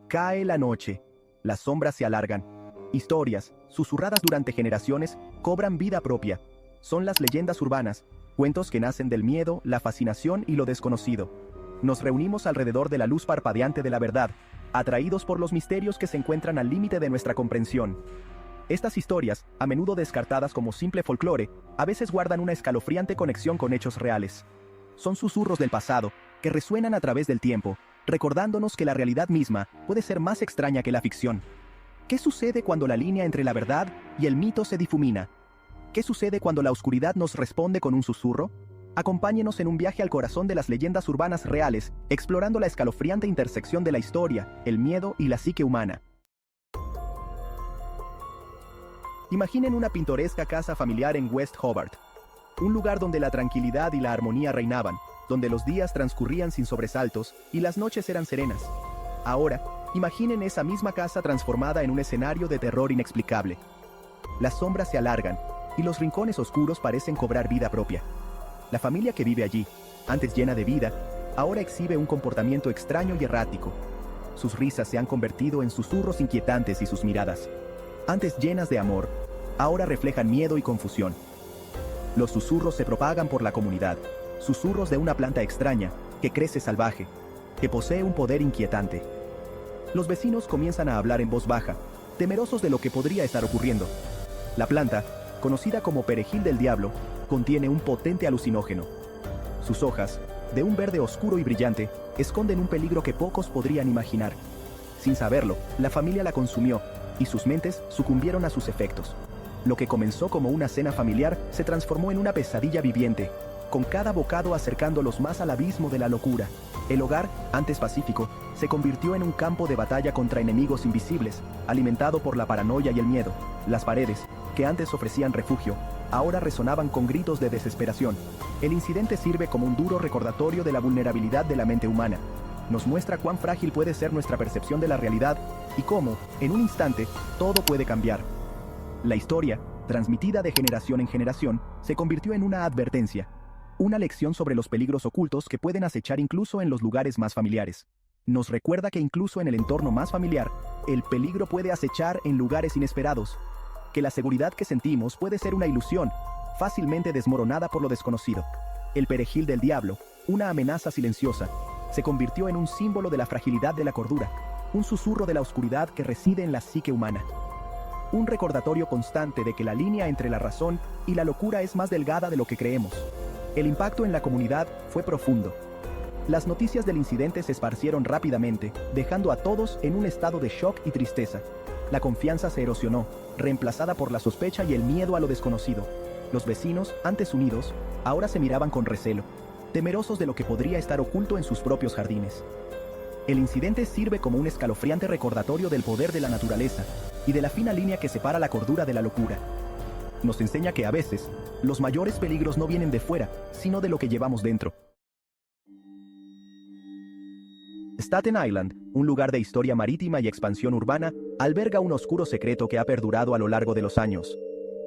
Cae la noche. Las sombras se alargan. Historias, susurradas durante generaciones, cobran vida propia. Son las leyendas urbanas, cuentos que nacen del miedo, la fascinación y lo desconocido. Nos reunimos alrededor de la luz parpadeante de la verdad, atraídos por los misterios que se encuentran al límite de nuestra comprensión. Estas historias, a menudo descartadas como simple folclore, a veces guardan una escalofriante conexión con hechos reales. Son susurros del pasado, que resuenan a través del tiempo, recordándonos que la realidad misma puede ser más extraña que la ficción. ¿Qué sucede cuando la línea entre la verdad y el mito se difumina? ¿Qué sucede cuando la oscuridad nos responde con un susurro? Acompáñenos en un viaje al corazón de las leyendas urbanas reales, explorando la escalofriante intersección de la historia, el miedo y la psique humana. Imaginen una pintoresca casa familiar en West Hobart. Un lugar donde la tranquilidad y la armonía reinaban, donde los días transcurrían sin sobresaltos y las noches eran serenas. Ahora, imaginen esa misma casa transformada en un escenario de terror inexplicable. Las sombras se alargan, y los rincones oscuros parecen cobrar vida propia. La familia que vive allí, antes llena de vida, ahora exhibe un comportamiento extraño y errático. Sus risas se han convertido en susurros inquietantes y sus miradas, antes llenas de amor, ahora reflejan miedo y confusión. Los susurros se propagan por la comunidad, susurros de una planta extraña, que crece salvaje, que posee un poder inquietante. Los vecinos comienzan a hablar en voz baja, temerosos de lo que podría estar ocurriendo. La planta, conocida como perejil del diablo, contiene un potente alucinógeno. Sus hojas, de un verde oscuro y brillante, esconden un peligro que pocos podrían imaginar. Sin saberlo, la familia la consumió, y sus mentes sucumbieron a sus efectos. Lo que comenzó como una cena familiar se transformó en una pesadilla viviente, con cada bocado acercándolos más al abismo de la locura. El hogar, antes pacífico, se convirtió en un campo de batalla contra enemigos invisibles, alimentado por la paranoia y el miedo. Las paredes, que antes ofrecían refugio, ahora resonaban con gritos de desesperación. El incidente sirve como un duro recordatorio de la vulnerabilidad de la mente humana. Nos muestra cuán frágil puede ser nuestra percepción de la realidad y cómo, en un instante, todo puede cambiar. La historia, transmitida de generación en generación, se convirtió en una advertencia. Una lección sobre los peligros ocultos que pueden acechar incluso en los lugares más familiares. Nos recuerda que incluso en el entorno más familiar, el peligro puede acechar en lugares inesperados. Que la seguridad que sentimos puede ser una ilusión, fácilmente desmoronada por lo desconocido. El perejil del diablo, una amenaza silenciosa, se convirtió en un símbolo de la fragilidad de la cordura, un susurro de la oscuridad que reside en la psique humana. Un recordatorio constante de que la línea entre la razón y la locura es más delgada de lo que creemos. El impacto en la comunidad fue profundo. Las noticias del incidente se esparcieron rápidamente, dejando a todos en un estado de shock y tristeza. La confianza se erosionó, reemplazada por la sospecha y el miedo a lo desconocido. Los vecinos, antes unidos, ahora se miraban con recelo, temerosos de lo que podría estar oculto en sus propios jardines. El incidente sirve como un escalofriante recordatorio del poder de la naturaleza y de la fina línea que separa la cordura de la locura. Nos enseña que a veces, los mayores peligros no vienen de fuera, sino de lo que llevamos dentro. Staten Island, un lugar de historia marítima y expansión urbana, alberga un oscuro secreto que ha perdurado a lo largo de los años.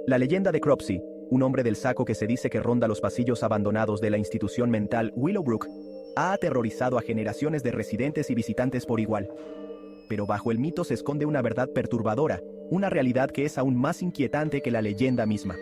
La leyenda de Cropsey, un hombre del saco que se dice que ronda los pasillos abandonados de la institución mental Willowbrook, ha aterrorizado a generaciones de residentes y visitantes por igual. Pero bajo el mito se esconde una verdad perturbadora, una realidad que es aún más inquietante que la leyenda misma.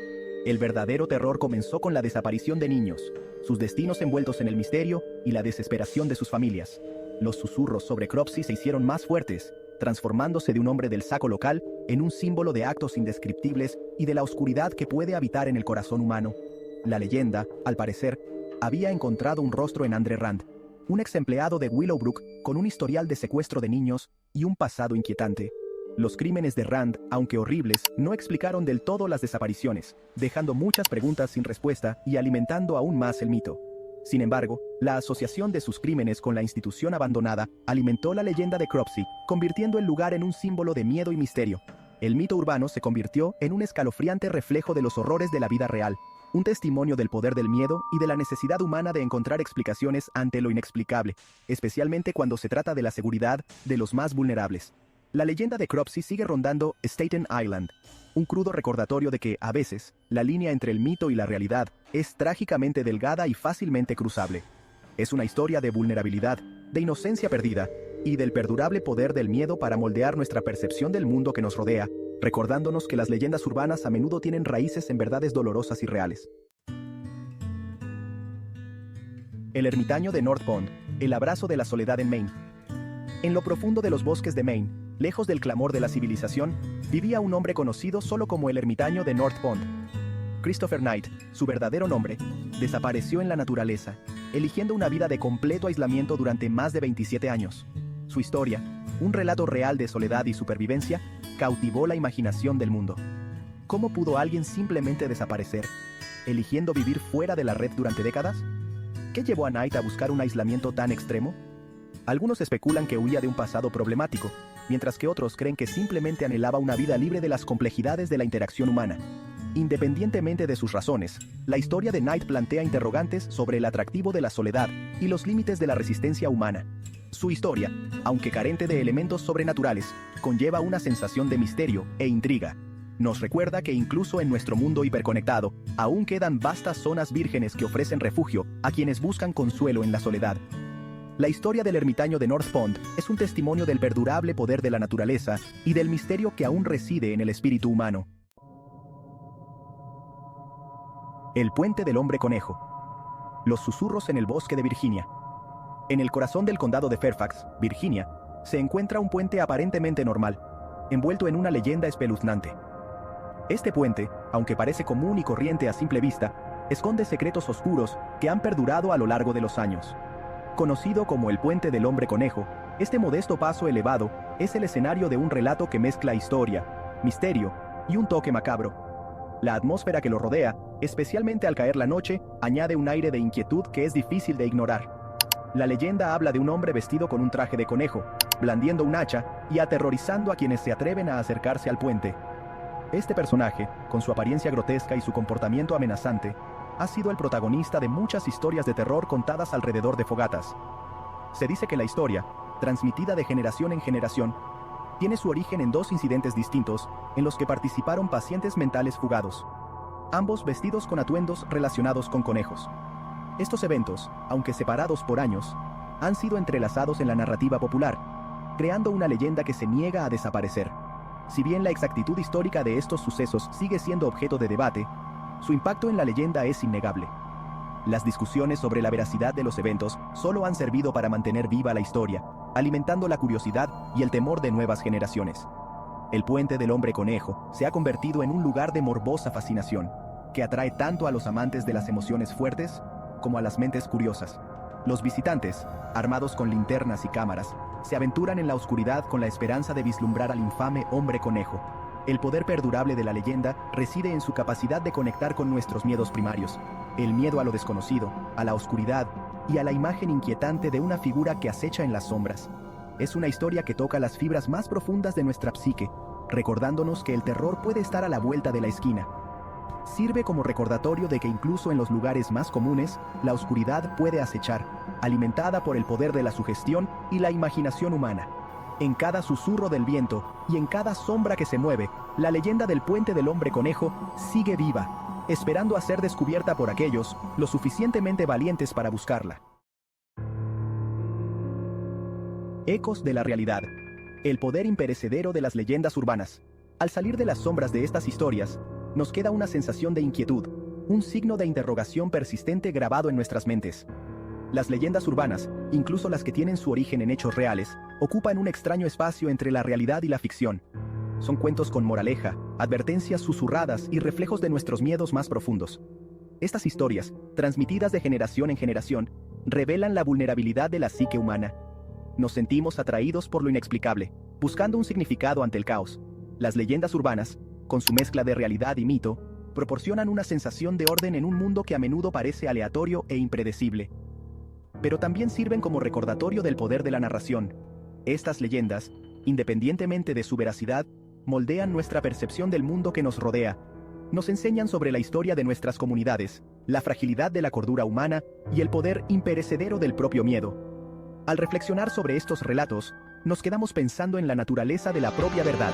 El verdadero terror comenzó con la desaparición de niños, sus destinos envueltos en el misterio y la desesperación de sus familias. Los susurros sobre Cropsey se hicieron más fuertes, transformándose de un hombre del saco local en un símbolo de actos indescriptibles y de la oscuridad que puede habitar en el corazón humano. La leyenda, al parecer, había encontrado un rostro en Andre Rand, un ex empleado de Willowbrook con un historial de secuestro de niños y un pasado inquietante. Los crímenes de Rand, aunque horribles, no explicaron del todo las desapariciones, dejando muchas preguntas sin respuesta y alimentando aún más el mito. Sin embargo, la asociación de sus crímenes con la institución abandonada alimentó la leyenda de Cropsey, convirtiendo el lugar en un símbolo de miedo y misterio. El mito urbano se convirtió en un escalofriante reflejo de los horrores de la vida real, un testimonio del poder del miedo y de la necesidad humana de encontrar explicaciones ante lo inexplicable, especialmente cuando se trata de la seguridad de los más vulnerables. La leyenda de Cropsey sigue rondando Staten Island, un crudo recordatorio de que, a veces, la línea entre el mito y la realidad es trágicamente delgada y fácilmente cruzable. Es una historia de vulnerabilidad, de inocencia perdida y del perdurable poder del miedo para moldear nuestra percepción del mundo que nos rodea, recordándonos que las leyendas urbanas a menudo tienen raíces en verdades dolorosas y reales. El ermitaño de North Pond, el abrazo de la soledad en Maine. En lo profundo de los bosques de Maine, lejos del clamor de la civilización, vivía un hombre conocido solo como el ermitaño de North Pond. Christopher Knight, su verdadero nombre, desapareció en la naturaleza, eligiendo una vida de completo aislamiento durante más de 27 años. Su historia, un relato real de soledad y supervivencia, cautivó la imaginación del mundo. ¿Cómo pudo alguien simplemente desaparecer, eligiendo vivir fuera de la red durante décadas? ¿Qué llevó a Knight a buscar un aislamiento tan extremo? Algunos especulan que huía de un pasado problemático, mientras que otros creen que simplemente anhelaba una vida libre de las complejidades de la interacción humana. Independientemente de sus razones, la historia de Knight plantea interrogantes sobre el atractivo de la soledad y los límites de la resistencia humana. Su historia, aunque carente de elementos sobrenaturales, conlleva una sensación de misterio e intriga. Nos recuerda que incluso en nuestro mundo hiperconectado, aún quedan vastas zonas vírgenes que ofrecen refugio a quienes buscan consuelo en la soledad. La historia del ermitaño de North Pond es un testimonio del perdurable poder de la naturaleza y del misterio que aún reside en el espíritu humano. El puente del hombre conejo. Los susurros en el bosque de Virginia. En el corazón del condado de Fairfax, Virginia, se encuentra un puente aparentemente normal, envuelto en una leyenda espeluznante. Este puente, aunque parece común y corriente a simple vista, esconde secretos oscuros que han perdurado a lo largo de los años. Conocido como el puente del hombre conejo, este modesto paso elevado es el escenario de un relato que mezcla historia, misterio y un toque macabro. La atmósfera que lo rodea, especialmente al caer la noche, añade un aire de inquietud que es difícil de ignorar. La leyenda habla de un hombre vestido con un traje de conejo, blandiendo un hacha y aterrorizando a quienes se atreven a acercarse al puente. Este personaje, con su apariencia grotesca y su comportamiento amenazante, ha sido el protagonista de muchas historias de terror contadas alrededor de fogatas. Se dice que la historia, transmitida de generación en generación, tiene su origen en dos incidentes distintos en los que participaron pacientes mentales fugados, ambos vestidos con atuendos relacionados con conejos. Estos eventos, aunque separados por años, han sido entrelazados en la narrativa popular, creando una leyenda que se niega a desaparecer. Si bien la exactitud histórica de estos sucesos sigue siendo objeto de debate, su impacto en la leyenda es innegable. Las discusiones sobre la veracidad de los eventos solo han servido para mantener viva la historia, alimentando la curiosidad y el temor de nuevas generaciones. El puente del hombre conejo se ha convertido en un lugar de morbosa fascinación, que atrae tanto a los amantes de las emociones fuertes como a las mentes curiosas. Los visitantes, armados con linternas y cámaras, se aventuran en la oscuridad con la esperanza de vislumbrar al infame hombre conejo. El poder perdurable de la leyenda reside en su capacidad de conectar con nuestros miedos primarios, el miedo a lo desconocido, a la oscuridad y a la imagen inquietante de una figura que acecha en las sombras. Es una historia que toca las fibras más profundas de nuestra psique, recordándonos que el terror puede estar a la vuelta de la esquina. Sirve como recordatorio de que incluso en los lugares más comunes, la oscuridad puede acechar, alimentada por el poder de la sugestión y la imaginación humana. En cada susurro del viento y en cada sombra que se mueve, la leyenda del puente del hombre conejo sigue viva, esperando a ser descubierta por aquellos lo suficientemente valientes para buscarla. Ecos de la realidad. El poder imperecedero de las leyendas urbanas. Al salir de las sombras de estas historias, nos queda una sensación de inquietud, un signo de interrogación persistente grabado en nuestras mentes. Las leyendas urbanas, incluso las que tienen su origen en hechos reales, ocupan un extraño espacio entre la realidad y la ficción. Son cuentos con moraleja, advertencias susurradas y reflejos de nuestros miedos más profundos. Estas historias, transmitidas de generación en generación, revelan la vulnerabilidad de la psique humana. Nos sentimos atraídos por lo inexplicable, buscando un significado ante el caos. Las leyendas urbanas, con su mezcla de realidad y mito, proporcionan una sensación de orden en un mundo que a menudo parece aleatorio e impredecible. Pero también sirven como recordatorio del poder de la narración. Estas leyendas, independientemente de su veracidad, moldean nuestra percepción del mundo que nos rodea. Nos enseñan sobre la historia de nuestras comunidades, la fragilidad de la cordura humana y el poder imperecedero del propio miedo. Al reflexionar sobre estos relatos, nos quedamos pensando en la naturaleza de la propia verdad.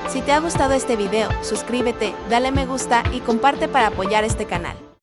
Si te ha gustado este video, suscríbete, dale me gusta y comparte para apoyar este canal.